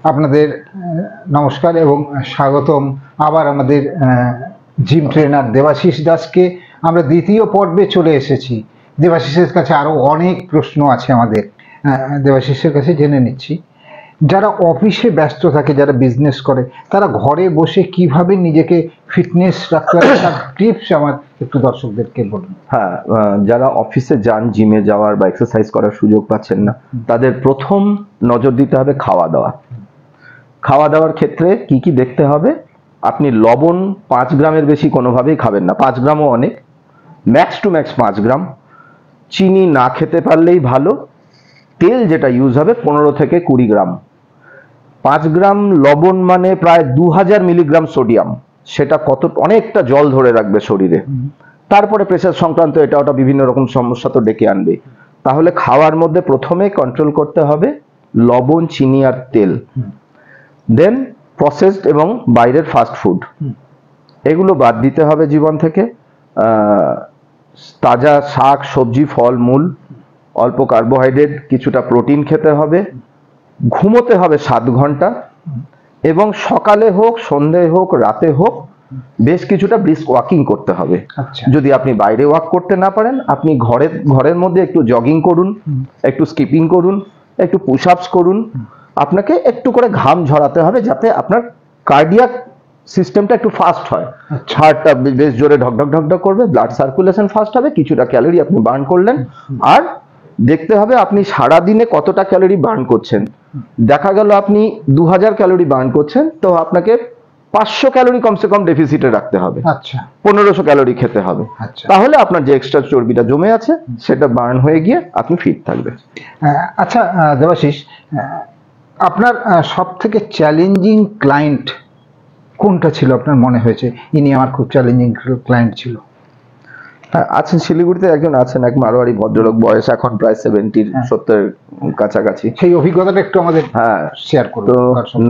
আপনাদের নমস্কার এবং স্বাগতম আবার আমাদের জিম ট্রেনার দেবাশিস দাসকে। আমরা দ্বিতীয় পর্বে চলে এসেছি। দেবাশিসের কাছে আরও অনেক প্রশ্ন আছে আমাদের। দেবাশিসের কাছে জেনে নিচ্ছি, যারা অফিসে ব্যস্ত থাকে, যারা বিজনেস করে, তারা ঘরে বসে কিভাবে নিজেকে ফিটনেস রাখতে পারে তার টিপস আমার একটু দর্শকদেরকে বলুন। হ্যাঁ, যারা অফিসে যান, জিমে যাওয়ার বা এক্সারসাইজ করার সুযোগ পাচ্ছেন না, তাদের প্রথম নজর দিতে হবে খাওয়া দাওয়া। খাওয়া দাওয়ার ক্ষেত্রে কি কি দেখতে হবে? আপনি লবণ 5 গ্রামের বেশি কোনোভাবেই খাবেন না, 5 গ্রামও অনেক, ম্যাক্স টু ম্যাক্স 5 গ্রাম। চিনি না খেতে পারলেই ভালো। তেল যেটা ইউজ হবে 15 থেকে 20 গ্রাম। 5 গ্রাম লবণ মানে প্রায় 2000 মিলিগ্রাম সোডিয়াম, সেটা অনেকটা জল ধরে রাখবে শরীরে। তারপরে প্রেসার সংক্রান্ত এটা ওটা বিভিন্ন রকম সমস্যা তো ডেকে আনবে। তাহলে খাওয়ার মধ্যে প্রথমে কন্ট্রোল করতে হবে লবণ, চিনি আর তেল। দেন প্রসেসড এবং বাইরের ফাস্ট ফুড, এগুলো বাদ দিতে হবে জীবন থেকে। তাজা শাক সবজি, ফল মূল, অল্প কার্বোহাইড্রেট, কিছুটা প্রোটিন খেতে হবে। ঘুমোতে হবে 7 ঘন্টা এবং সকালে হোক, সন্ধ্যে হোক, রাতে হোক বেশ কিছুটা ব্রিস্ক ওয়াকিং করতে হবে। যদি আপনি বাইরে ওয়াক করতে না পারেন, আপনি ঘরের মধ্যে একটু জগিং করুন, একটু স্কিপিং করুন, একটু পুশ আপস করুন। আপনাকে একটু করে ঘাম ঝরাতে হবে যাতে আপনার কার্ডিয়াক সিস্টেমটা একটু ফাস্ট হয়। হার্টটা বেশ জোরে ঢকঢক ঢকঢক করবে, ব্লাড সার্কুলেশন ফাস্ট হবে, কিছুটা ক্যালোরি আপনি বার্ন করলেন। আর দেখতে হবে আপনি সারা দিনে কতটা ক্যালোরি বার্ন করছেন। দেখা গেল আপনি 2000 ক্যালোরি বার্ন করছেন, তো আপনাকে 500 ক্যালোরি কমসে কম ডেফিসিটে রাখতে হবে। 1500 ক্যালোরি খেতে হবে। তাহলে আপনার যে এক্সট্রা চর্বিটা জমে আছে সেটা বার্ন হয়ে গিয়ে আপনি ফিট থাকবেন। আচ্ছা দেবাশিস, আপনার সব থেকে চ্যালেঞ্জিং ক্লায়েন্ট কোনটা ছিল আপনার মনে হয়েছে ইনি আমার খুব চ্যালেঞ্জিং ক্লায়েন্ট ছিল? হ্যাঁ, আছেন, শিলিগুড়িতে একজন আছেন, এক মারোয়ারি ভদ্রলোক, বয়স এখন প্রায় 70 কাছাকাছি। সেই অভিজ্ঞতাটা একটু আমাদের শেয়ার করুন। তো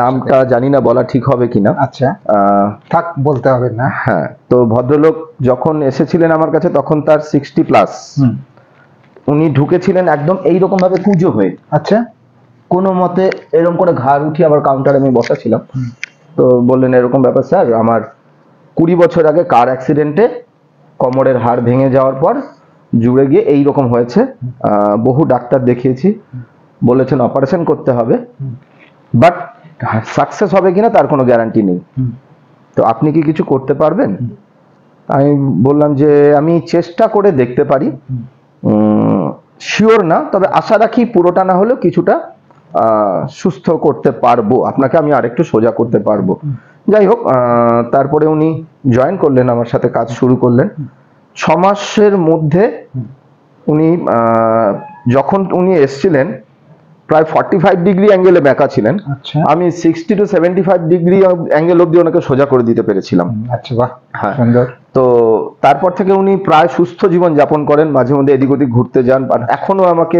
নামটা জানি না বলা ঠিক হবে কিনা। আচ্ছা, থাক, বলতে হবে না। হ্যাঁ, তো ভদ্রলোক যখন এসেছিলেন আমার কাছে তখন তার 60+। উনি ঢুকেছিলেন একদম এইরকম ভাবে কুঁজো হয়ে। আচ্ছা, কোনো মতে এরকম করে ঘাড় উঠিয়ে আবার কাউন্টারে আমি বসা ছিলাম। তো বললেন এরকম ব্যাপার স্যার, আমার 20 বছর আগে কার অ্যাক্সিডেন্টে কোমরের হাড় ভেঙে যাওয়ার পর জুড়ে গিয়ে এইরকম হয়েছে। বহু ডাক্তার দেখিয়েছি, বলেছেন অপারেশন করতে হবে, বাট সাকসেস হবে কিনা তার কোনো গ্যারান্টি নেই। তো আপনি কি কিছু করতে পারবেন? আমি বললাম যে আমি চেষ্টা করে দেখতে পারি, শিওর না, তবে আশা রাখি পুরোটা না হলেও কিছুটা সুস্থ করতে পারবো, আপনাকে আমি আরেকটু সোজা করতে পারবো। যাই হোক, তারপরে উনি জয়েন করলেন, আমার সাথে কাজ শুরু করলেন। 6 মাসের মধ্যে উনি যখন উনি এসছিলেন প্রায় 45 ডিগ্রি অ্যাঙ্গেলে বেঁকা ছিলেন। আমি 60 to 75 ডিগ্রি অ্যাঙ্গেল অব্দি ওনাকে সোজা করে দিতে পেরেছিলাম। আচ্ছা, বাহ, হ্যাঁ। সুন্দর। তো তারপর থেকে উনি প্রায় সুস্থ জীবন যাপন করেন, মাঝে মধ্যে এদিক ওদিক ঘুরতে যান, এখনো আমাকে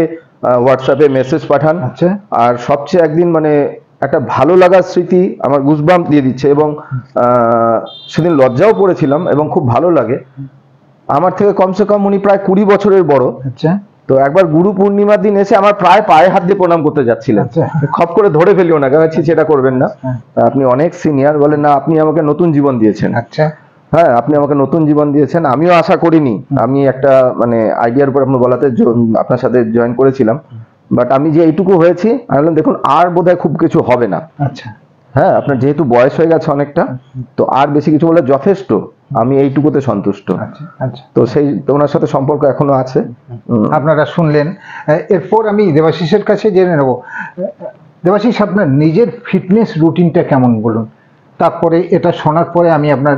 হোয়াটসঅ্যাপে মেসেজ পাঠান। আর সবচেয়ে একদিন মানে একটা ভালো লাগার স্মৃতি, আমার গুজবাম্প দিয়ে দিচ্ছে, এবং সেদিন লজ্জাও পড়েছিলাম এবং খুব ভালো লাগে। আমার থেকে কমসে কম উনি প্রায় 20 বছরের বড়। আচ্ছা, তো একবার গুরু পূর্ণিমার দিন এসে আমার প্রায় পায়ে হাত দিয়ে প্রণাম করতে যাচ্ছিলেন। খপ করে ধরে ফেলিও না, কাছে সেটা করবেন না, আপনি অনেক সিনিয়র। বলেন না, আপনি আমাকে নতুন জীবন দিয়েছেন। আচ্ছা, হ্যাঁ, আপনি আমাকে নতুন জীবন দিয়েছেন, আমিও আশা করিনি। আমি একটা মানে আইডিয়ার উপর আপনার বলাতে আপনার সাথে জয়েন করেছিলাম, বাট আমি যে এইটুকু হয়েছি, আমি বললাম দেখুন আর বোধহয় খুব কিছু হবে না। আচ্ছা, হ্যাঁ, আপনার যেহেতু বয়স হয়ে গেছে অনেকটা, তো আর বেশি কিছু বলে যথেষ্ট, আমি এইটুকুতে সন্তুষ্ট। তো সেই ওনার সাথে সম্পর্ক এখনো আছে। আপনারা শুনলেন। এরপর আমি দেবাশিসের কাছে জেনে নেব, দেবাশিস আপনার নিজের ফিটনেস রুটিনটা কেমন বলুন। তারপরে এটা শোনার পরে আমি আপনার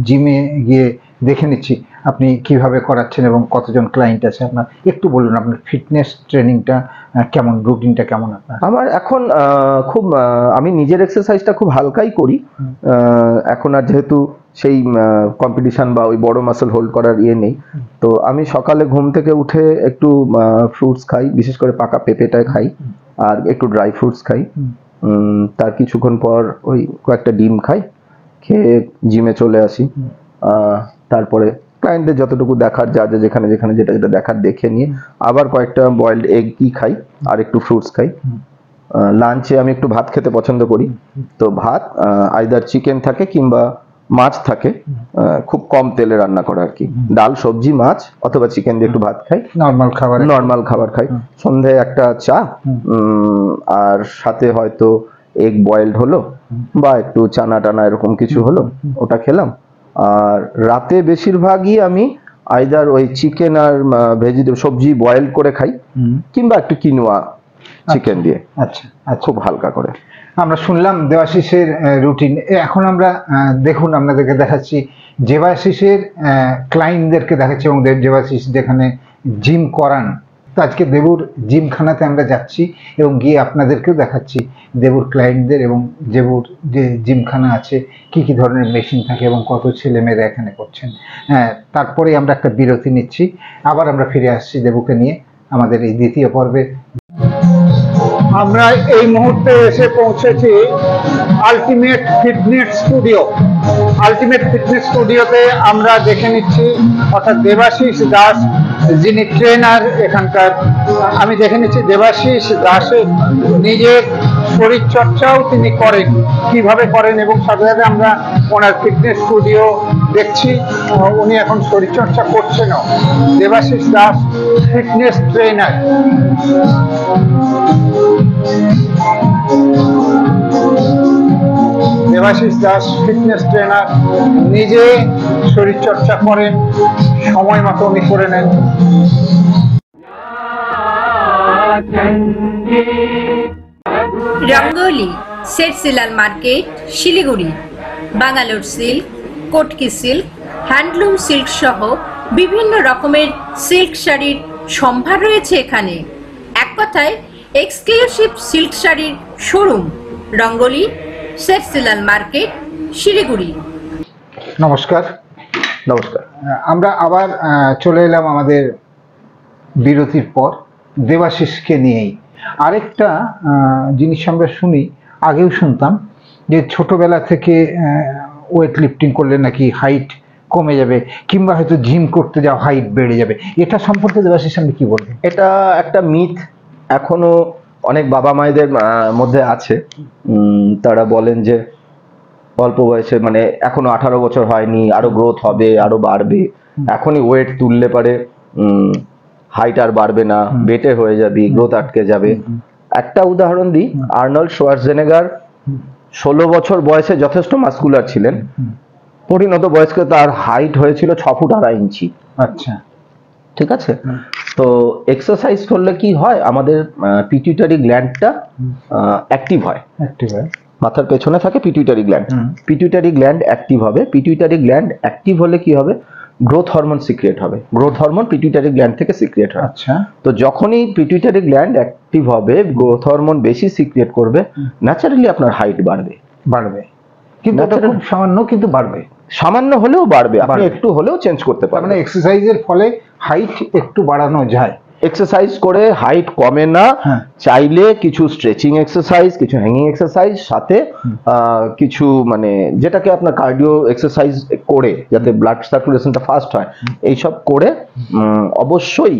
জিমে গিয়ে দেখে নিচ্ছি আপনি কিভাবে করাচ্ছেন এবং কতজন ক্লায়েন্ট আছে আপনার। একটু বলুন আপনার ফিটনেস ট্রেনিংটা কেমন, রুটিনটা কেমন আপনার? আমার এখন খুব আমি নিজের এক্সারসাইজটা খুব হালকাই করি এখন। আর যেহেতু সেই কম্পিটিশন বা ওই বড় মাসল হোল্ড করার ইয়ে নেই, তো আমি সকালে ঘুম থেকে উঠে একটু ফ্রুটস খাই, বিশেষ করে পাকা পেঁপেটা খাই, আর একটু ড্রাই ফ্রুটস খাই। তার কিছুক্ষণ পর ওই কয়েকটা ডিম খাই, খেয়ে জিমে চলে আসি। তারপরে ক্লায়েন্টদের যতটুকু দেখার, যা যা যেখানে যেখানে যেটা যেটা দেখার দেখে নিয়ে আবার কয়েকটা বয়েলড এগ খাই আর একটু ফ্রুটস খাই। লাঞ্চে আমি একটু ভাত খেতে পছন্দ করি, তো ভাত আইদার চিকেন থাকে কিংবা মাছ থাকে, খুব কম তেলে রান্না করা আর কি, ডাল সবজি মাছ অথবা চিকেন দিয়ে একটু ভাত খাই, নর্মাল খাবার খাই। সন্ধ্যায় একটা চা, আর সাথে হয়তো এগ বয়েলড হলো বা একটু চানা টানা এরকম কিছু হলো, ওটা খেলাম। আর রাতে বেশিরভাগই আমি আইদার ওই চিকেন আর ভেজিটেবল সবজি বয়েল করে খাই, কিংবা একটু কিনোয়া চিকেন দিয়ে, আচ্ছা খুব হালকা করে। আমরা শুনলাম দেবাশিসের রুটিন। এখন আমরা দেখুন আপনাদেরকে দেখাচ্ছি দেবাশিসের ক্লায়েন্টদেরকে দেখাচ্ছি, এবং দেবাশিস যেখানে জিম করান। তো আজকে দেবুর জিমখানাতে আমরা যাচ্ছি এবং গিয়ে আপনাদেরকেও দেখাচ্ছি দেবুর ক্লায়েন্টদের, এবং দেবুর যে জিমখানা আছে কি কি ধরনের মেশিন থাকে এবং কত ছেলেমেয়েরা এখানে করছেন। তারপরে আমরা একটা বিরতি নিচ্ছি, আবার আমরা ফিরে আসছি দেবুকে নিয়ে আমাদের এই দ্বিতীয় পর্বে। আমরা এই মুহূর্তে এসে পৌঁছেছি ultimate fitness studio. Ultimate fitness স্টুডিওতে আমরা দেখে নিচ্ছি, অর্থাৎ দেবাশিস দাস যিনি ট্রেনার এখানকার, আমি দেখে নিচ্ছি দেবাশিস দাসের নিজের শরীরচর্চাও তিনি করেন, কিভাবে করেন, এবং সাথে সাথে আমরা ওনার ফিটনেস স্টুডিও দেখছি, উনি এখন শরীরচর্চা করছেনও। Debashis Das fitness trainer. Debashis Das fitness trainer, নিজে শরীরচর্চা করেন, সময় মতো উনি করে নেন। রঙ্গোলি শেরসিলাল মার্কেট, শিলিগুড়ি। বাঙ্গালোর সিল্ক, কটকি সিল্ক, হ্যান্ডলুম সিল্ক সহ বিভিন্ন রকমের সিল্ক শাড়ির সম্ভার রয়েছে এখানে। এক কথায় এক্সক্লুসিভ সিল্ক শাড়ির শোরুম, রঙ্গোলি শেরসিলাল মার্কেট, শিলিগুড়ি। নমস্কার। নমস্কার। আমরা আবার চলে এলাম আমাদের বিরতির পর দেবাশিসকে নিয়েই। আরেকটা জিনিস আমরা শুনি, আগেও শুনতাম যে ছোটবেলা থেকে ওয়েট লিফটিং করলে নাকি হাইট কমে যাবে, কিংবা হয়তো জিম করতে যাও হাইট বেড়ে যাবে। এটা সম্পর্কে দেবাশিস আপনি কি বলবেন? এটা একটা মিথ এখনো অনেক বাবা মায়েদের মধ্যে আছে। তারা বলেন যে অল্প বয়সে, মানে এখনো 18 বছর হয়নি, আরো গ্রোথ হবে, আরো বাড়বে, এখনই ওয়েট তুললে পারে হাইট আর বাড়বে না, বেটে হয়ে যাবে, গ্রোথ আটকে যাবে। একটা উদাহরণ দিই, আর্নল্ড শোয়ার্জনেগার 16 বছর বয়সে যথেষ্ট মাস্কুলার ছিলেন, পরিণত বয়স্কে তার হাইট হয়েছিল 6 ফুট 2.5 ইঞ্চি। আচ্ছা, ঠিক আছে। তো এক্সারসাইজ করলে কি হয়, আমাদের পিটুইটারি গ্ল্যান্ডটা অ্যাক্টিভ হয়। মাথার পেছনে থাকে pituitary gland, pituitary gland active হবে। পিটুইটারি গ্ল্যান্ড অ্যাক্টিভ হলে কি হবে, গ্রোথ হরমোন সিক্রিয়েট হবে। গ্রোথ হরমোন পিটুইটারি গ্ল্যান্ড থেকে সিক্রিয়েট হয়। আচ্ছা, তো যখনই পিটুইটারি গ্ল্যান্ড অ্যাক্টিভ হবে, গ্রোথ হরমোন বেশি সিক্রিয়েট করবে, ন্যাচারালি আপনার হাইট বাড়বে। কিন্তু এটা খুব সামান্য, কিন্তু বাড়বে, সামান্য হলেও বাড়বে, আপনি একটু হলেও চেঞ্জ করতে পারবেন। মানে এক্সারসাইজের ফলে হাইট একটু বাড়ানো যায়। এক্সারসাইজ করে হাইট কমে না, চাইলে কিছু স্ট্রেচিং এক্সারসাইজ, কিছু হ্যাঙ্গিং এক্সারসাইজ, সাথে কিছু মানে যেটাকে আপনার কার্ডিও এক্সারসাইজ করে যাতে ব্লাড সার্কুলেশনটা ফাস্ট হয়, এইসব করে অবশ্যই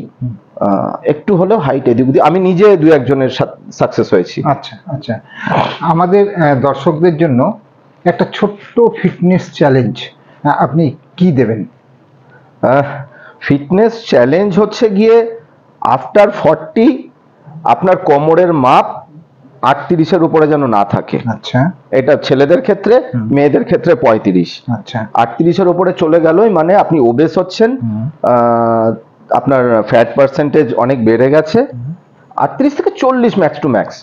একটু হলেও হাইট এদিক ওদিক। আমি নিজে 2-1 জনের সাকসেস হয়েছি। আচ্ছা আচ্ছা, আমাদের দর্শকদের জন্য একটা ছোট্ট ফিটনেস চ্যালেঞ্জ আপনি কি দেবেন? ফিটনেস চ্যালেঞ্জ হচ্ছে গিয়ে আফটার 40 আপনার কোমরের মাপ 38-এর উপরে যেন না থাকে। আচ্ছা, এটা ছেলেদের ক্ষেত্রে, মেয়েদের ক্ষেত্রে 35। আচ্ছা, 38-এর উপরে চলে গেলই মানে আপনি ওবেস হচ্ছেন, আপনার ফ্যাট পার্সেন্টেজ অনেক বেড়ে গেছে। 38 থেকে 40 max to max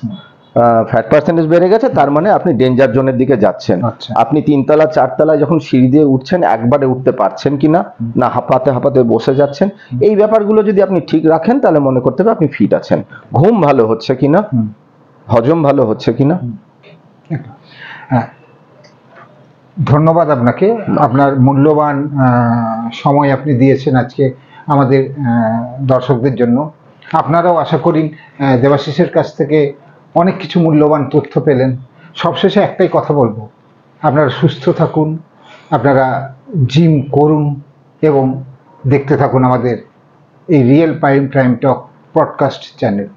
fat percentage বেড়ে গেছে, তার মানে আপনি ডেঞ্জার জোনের দিকে যাচ্ছেন। আপনি 3 তলা 4 তলায় যখন সিঁড়ি দিয়ে উঠছেন, একবারে উঠতে পারছেন কিনা, না হাঁপাতে হাঁপাতে বসে যাচ্ছেন, এই ব্যাপারগুলো যদি আপনি ঠিক রাখেন তাহলে মনে করতে হবে আপনি ফিট আছেন। ঘুম ভালো হচ্ছে কিনা, হজম ভালো হচ্ছে কিনা। ধন্যবাদ আপনাকে, আপনার মূল্যবান সময় আপনি দিয়েছেন আজকে আমাদের দর্শকদের জন্য। আপনারাও আশা করি দেবাশিসের কাছ থেকে অনেক কিছু মূল্যবান তথ্য পেলেন। সবশেষে একটাই কথা বলবো, আপনারা সুস্থ থাকুন, আপনারা জিম করুন এবং দেখতে থাকুন আমাদের এই রিয়েল টাইম টক পডকাস্ট চ্যানেল।